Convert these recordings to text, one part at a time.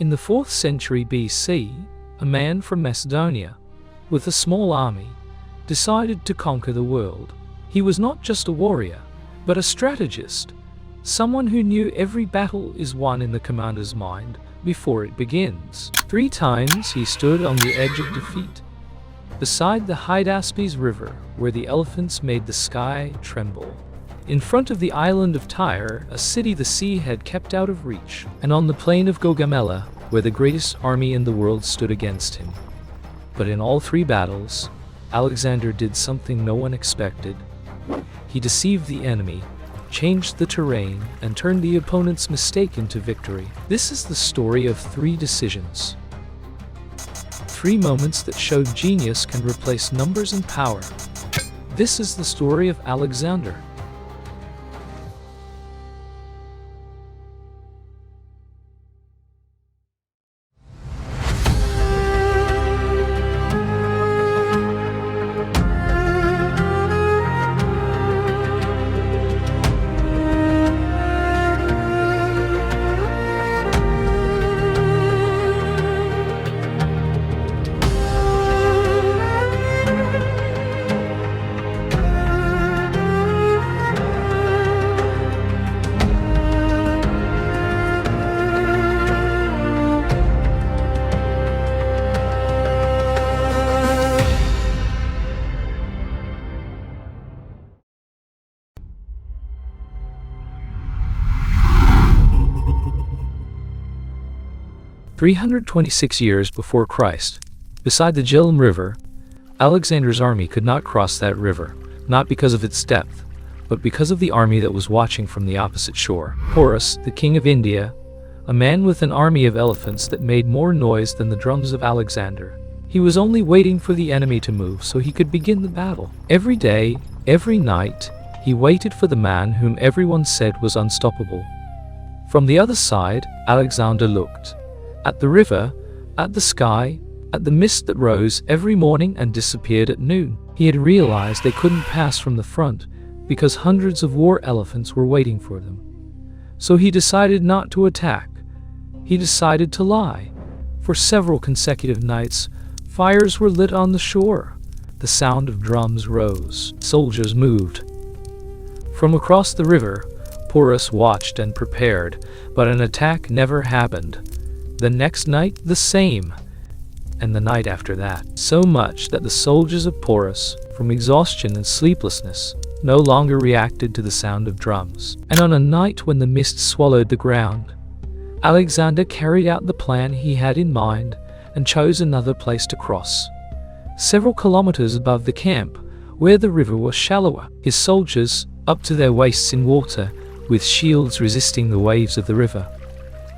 In the 4th century BC, a man from Macedonia, with a small army, decided to conquer the world. He was not just a warrior, but a strategist, someone who knew every battle is won in the commander's mind before it begins. 3 times he stood on the edge of defeat, beside the Hydaspes River, where the elephants made the sky tremble, in front of the island of Tyre, a city the sea had kept out of reach, and on the plain of Gaugamela, where the greatest army in the world stood against him. But in all 3 battles, Alexander did something no one expected. He deceived the enemy, changed the terrain, and turned the opponent's mistake into victory. This is the story of 3 decisions. 3 moments that showed genius can replace numbers and power. This is the story of Alexander. "326 years before Christ, beside the Gilum River, Alexander's army could not cross that river, not because of its depth, but because of the army that was watching from the opposite shore. Porus, the king of India, a man with an army of elephants that made more noise than the drums of Alexander. He was only waiting for the enemy to move so he could begin the battle. Every day, every night, he waited for the man whom everyone said was unstoppable. From the other side, Alexander looked. At the river, at the sky, at the mist that rose every morning and disappeared at noon. He had realized they couldn't pass from the front because hundreds of war elephants were waiting for them. So he decided not to attack. He decided to lie. For several consecutive nights, fires were lit on the shore. The sound of drums rose. Soldiers moved. From across the river, Porus watched and prepared, but an attack never happened. The next night, the same, and the night after that. So much that the soldiers of Porus, from exhaustion and sleeplessness, no longer reacted to the sound of drums. And on a night when the mist swallowed the ground, Alexander carried out the plan he had in mind and chose another place to cross. Several kilometers above the camp, where the river was shallower. His soldiers, up to their waists in water, with shields resisting the waves of the river.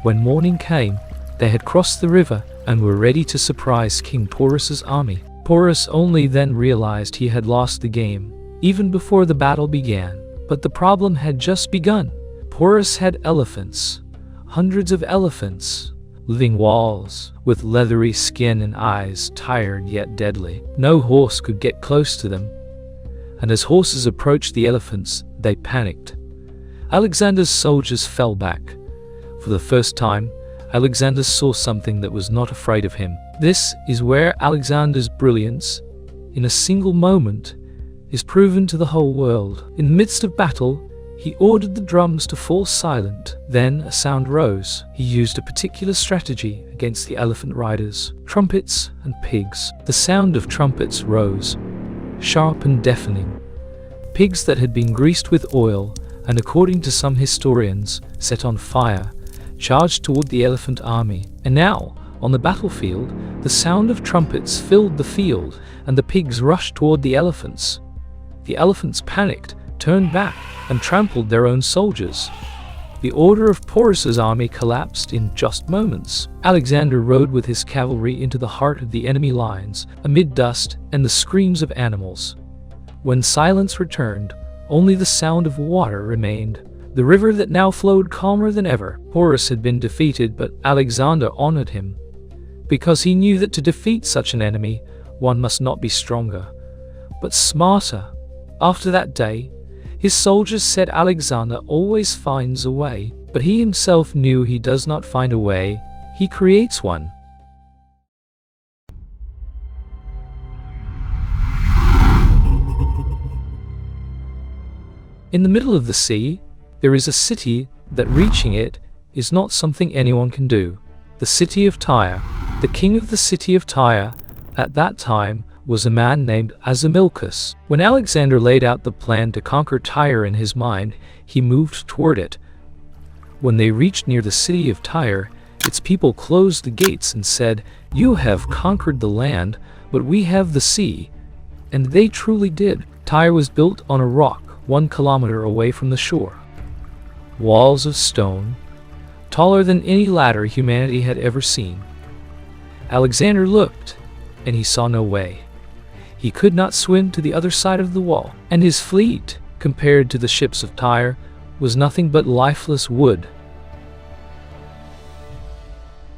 When morning came, they had crossed the river and were ready to surprise King Porus's army. Porus only then realized he had lost the game, even before the battle began. But the problem had just begun. Porus had elephants, hundreds of elephants, living walls, with leathery skin and eyes tired yet deadly. No horse could get close to them, and as horses approached the elephants, they panicked. Alexander's soldiers fell back. For the first time, Alexander saw something that was not afraid of him. This is where Alexander's brilliance, in a single moment, is proven to the whole world. In the midst of battle, he ordered the drums to fall silent. Then a sound rose. He used a particular strategy against the elephant riders, trumpets and pigs. The sound of trumpets rose, sharp and deafening. Pigs that had been greased with oil, and according to some historians, set on fire, charged toward the elephant army. And now, on the battlefield, the sound of trumpets filled the field, and the pigs rushed toward the elephants. The elephants panicked, turned back, and trampled their own soldiers. The order of Porus's army collapsed in just moments. Alexander rode with his cavalry into the heart of the enemy lines, amid dust and the screams of animals. When silence returned, only the sound of water remained. The river that now flowed calmer than ever. Porus had been defeated, but Alexander honored him, because he knew that to defeat such an enemy, one must not be stronger, but smarter. After that day, his soldiers said Alexander always finds a way, but he himself knew he does not find a way, he creates one. In the middle of the sea, there is a city that reaching it is not something anyone can do. The city of Tyre. The king of the city of Tyre at that time was a man named Azamilchus. When Alexander laid out the plan to conquer Tyre in his mind, he moved toward it. When they reached near the city of Tyre, its people closed the gates and said, "You have conquered the land, but we have the sea." And they truly did. Tyre was built on a rock 1 kilometer away from the shore. Walls of stone, taller than any ladder humanity had ever seen. Alexander looked, and he saw no way. He could not swim to the other side of the wall, and his fleet, compared to the ships of Tyre, was nothing but lifeless wood.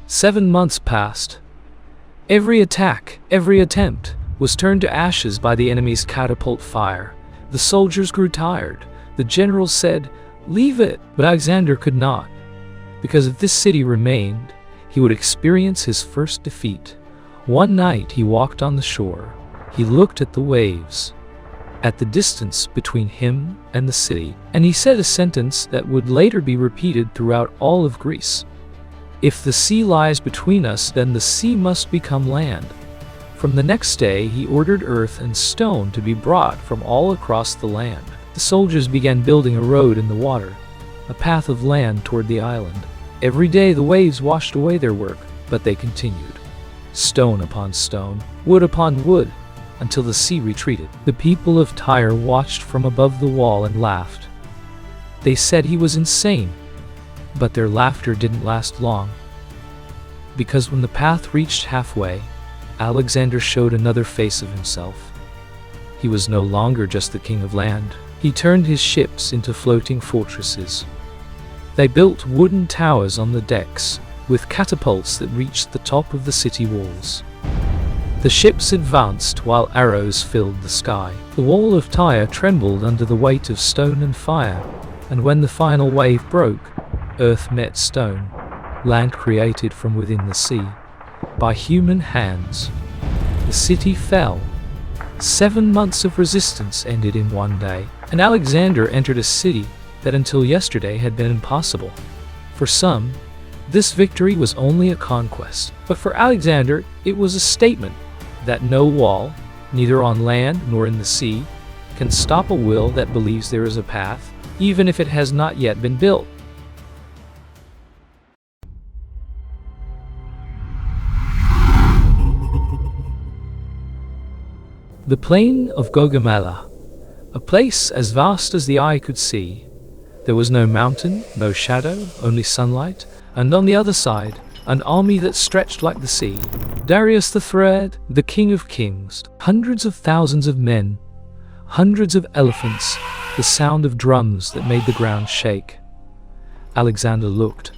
7 months passed. Every attack, every attempt, was turned to ashes by the enemy's catapult fire. The soldiers grew tired. The generals said, "Leave it." But Alexander could not, because if this city remained, he would experience his first defeat. One night he walked on the shore. He looked at the waves, at the distance between him and the city, and he said a sentence that would later be repeated throughout all of Greece. "If the sea lies between us, then the sea must become land." From the next day he ordered earth and stone to be brought from all across the land. The soldiers began building a road in the water, a path of land toward the island. Every day the waves washed away their work, but they continued. Stone upon stone, wood upon wood, until the sea retreated. The people of Tyre watched from above the wall and laughed. They said he was insane, but their laughter didn't last long. Because when the path reached halfway, Alexander showed another face of himself. He was no longer just the king of land. He turned his ships into floating fortresses. They built wooden towers on the decks, with catapults that reached the top of the city walls. The ships advanced while arrows filled the sky. The wall of Tyre trembled under the weight of stone and fire, and when the final wave broke, earth met stone, land created from within the sea, by human hands. The city fell. 7 months of resistance ended in one day, and Alexander entered a city that until yesterday had been impossible. For some, this victory was only a conquest, but for Alexander it was a statement that no wall, neither on land nor in the sea, can stop a will that believes there is a path, even if it has not yet been built. The plain of Gaugamela, a place as vast as the eye could see. There was no mountain, no shadow, only sunlight, and on the other side, an army that stretched like the sea. Darius the Third, the king of kings, hundreds of thousands of men, hundreds of elephants, the sound of drums that made the ground shake. Alexander looked.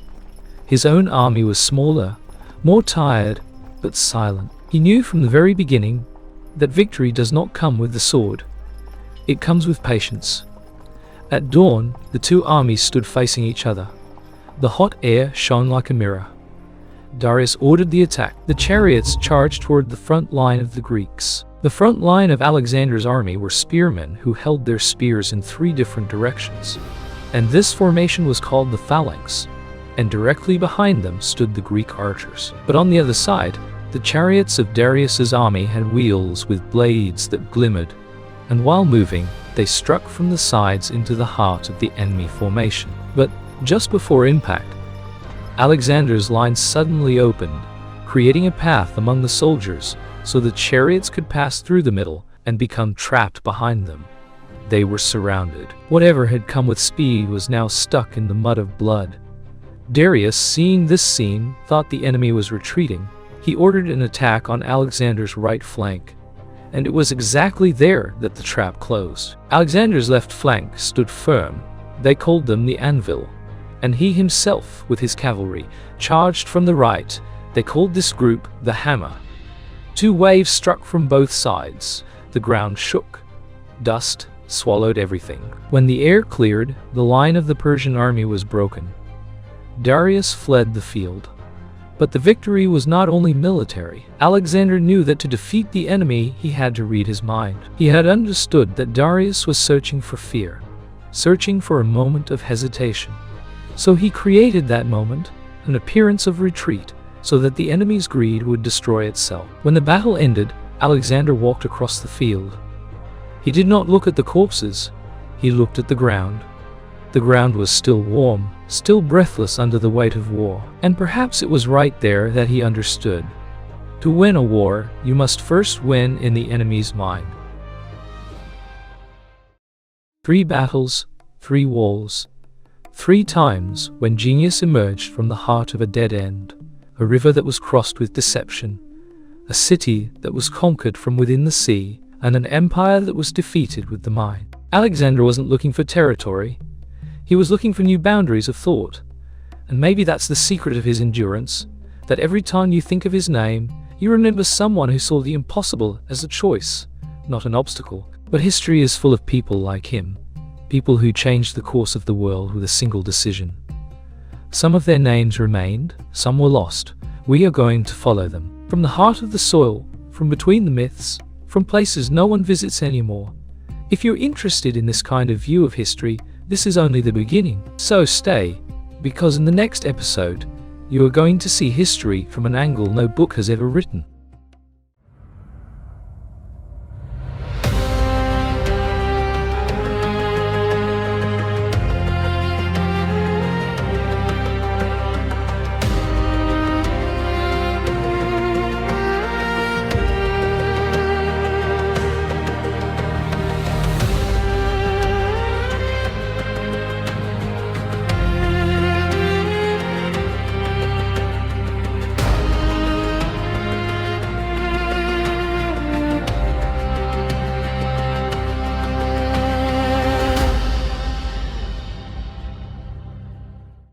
His own army was smaller, more tired, but silent. He knew from the very beginning that victory does not come with the sword. It comes with patience. At dawn, the two armies stood facing each other. The hot air shone like a mirror. Darius ordered the attack. The chariots charged toward the front line of the Greeks. The front line of Alexander's army were spearmen who held their spears in 3 different directions. And this formation was called the phalanx. And directly behind them stood the Greek archers. But on the other side, the chariots of Darius's army had wheels with blades that glimmered, and while moving, they struck from the sides into the heart of the enemy formation. But just before impact, Alexander's line suddenly opened, creating a path among the soldiers so the chariots could pass through the middle and become trapped behind them. They were surrounded. Whatever had come with speed was now stuck in the mud of blood. Darius, seeing this scene, thought the enemy was retreating. He ordered an attack on Alexander's right flank, and it was exactly there that the trap closed. Alexander's left flank stood firm. They called them the anvil, and he himself, with his cavalry, charged from the right. They called this group the hammer. 2 waves struck from both sides. The ground shook. Dust swallowed everything. When the air cleared, the line of the Persian army was broken. Darius fled the field. But the victory was not only military. Alexander knew that to defeat the enemy, he had to read his mind. He had understood that Darius was searching for fear, searching for a moment of hesitation. So he created that moment, an appearance of retreat, so that the enemy's greed would destroy itself. When the battle ended, Alexander walked across the field. He did not look at the corpses, he looked at the ground. The ground was still warm, still breathless under the weight of war. And perhaps it was right there that he understood. To win a war, you must first win in the enemy's mind. 3 battles, 3 walls. 3 times when genius emerged from the heart of a dead end. A river that was crossed with deception. A city that was conquered from within the sea. And an empire that was defeated with the mind. Alexander wasn't looking for territory. He was looking for new boundaries of thought. And maybe that's the secret of his endurance, that every time you think of his name, you remember someone who saw the impossible as a choice, not an obstacle. But history is full of people like him, people who changed the course of the world with a single decision. Some of their names remained, some were lost. We are going to follow them. From the heart of the soil, from between the myths, from places no one visits anymore. If you're interested in this kind of view of history, this is only the beginning. So stay, because in the next episode, you are going to see history from an angle no book has ever written.